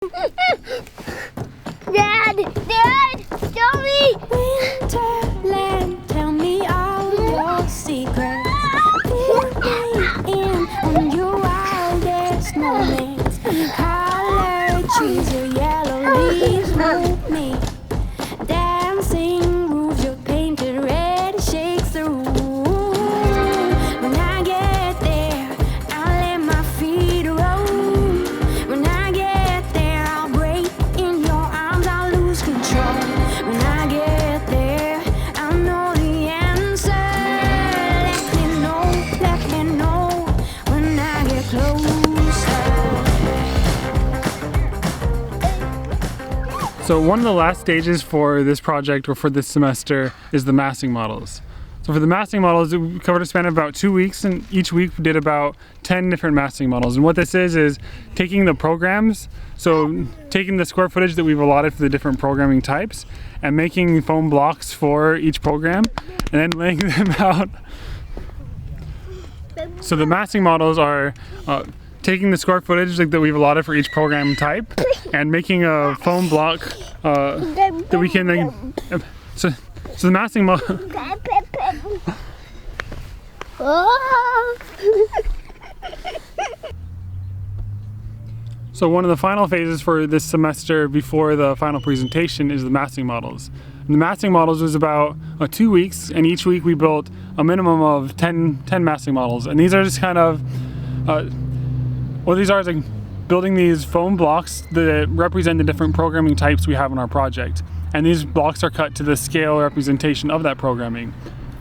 Dad, show me! Winterland, tell me all your secrets. Fill me in on your wildest moments. Colored trees, your yellow leaves move me. Dancing roofs, your painted red shakes the room. When I get there, I'll let my feet roll. When I get there, I'll break in your arms, I'll lose control. When I get there, I'll know the answer. Let me know when I get closer. So one of the last stages for this project or for this semester is the massing models. So for the massing models, we covered a span of about 2 weeks, and each week we did about 10 different massing models. And what this is taking the programs, so taking the square footage that we've allotted for the different programming types and making foam blocks for each program and then laying them out. So the massing models are taking the square footage that we've allotted for each program type and making a foam block that we can then, so the massing model. So one of the final phases for this semester before the final presentation is the massing models. And the massing models was about 2 weeks, and each week we built a minimum of 10 massing models. And these are just kind of, what these are is like building these foam blocks that represent the different programming types we have in our project. And these blocks are cut to the scale representation of that programming.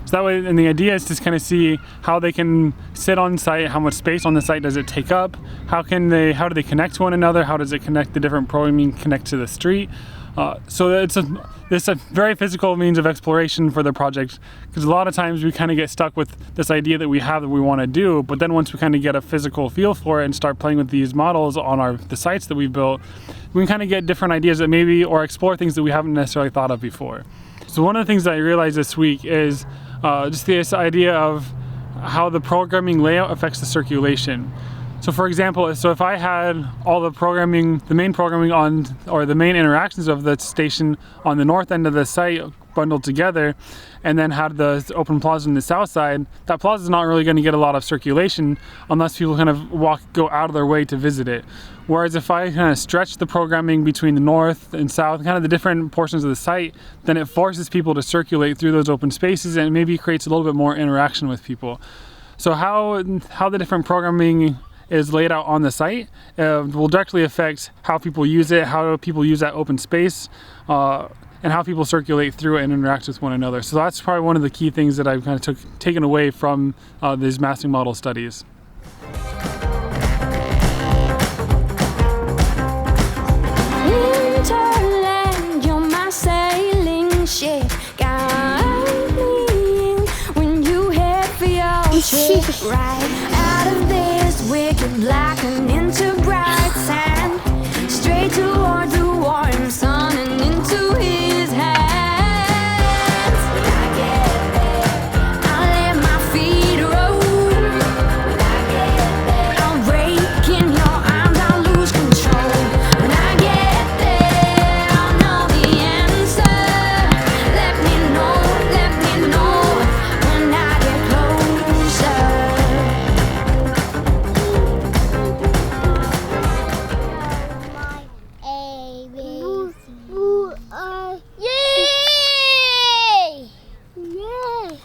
So that way, and the idea is to kind of see how they can sit on site, how much space on the site does it take up, how do they connect to one another, how does it connect the different programming connect to the street. So it's a very physical means of exploration for the project, because a lot of times we kind of get stuck with this idea that we have that we want to do, but then once we kind of get a physical feel for it and start playing with these models on the sites that we've built, we can kind of get different ideas that maybe, or explore things that we haven't necessarily thought of before. So one of the things that I realized this week is just this idea of how the programming layout affects the circulation. So for example, if I had all the programming, the main programming or the main interactions of the station on the north end of the site bundled together, and then had the open plaza on the south side, that plaza is not really going to get a lot of circulation unless people kind of go out of their way to visit it. Whereas if I kind of stretch the programming between the north and south, kind of the different portions of the site, then it forces people to circulate through those open spaces and maybe creates a little bit more interaction with people. So how the different programming is laid out on the site will directly affect how people use it, how people use that open space, and how people circulate through it and interact with one another. So that's probably one of the key things that I've kind of taken away from these massing model studies. Winterland, you're my sailing ship. Guide me in when you head for your trip. Right out of this wicked black and into bright sand, straight toward the warm sun and into his hands. When I get there, I'll let my feet roll. When I get there, I'll break in your arms, I'll lose control. When I get there, I'll know the answer. Let me know when I get closer. Yay! Yeah!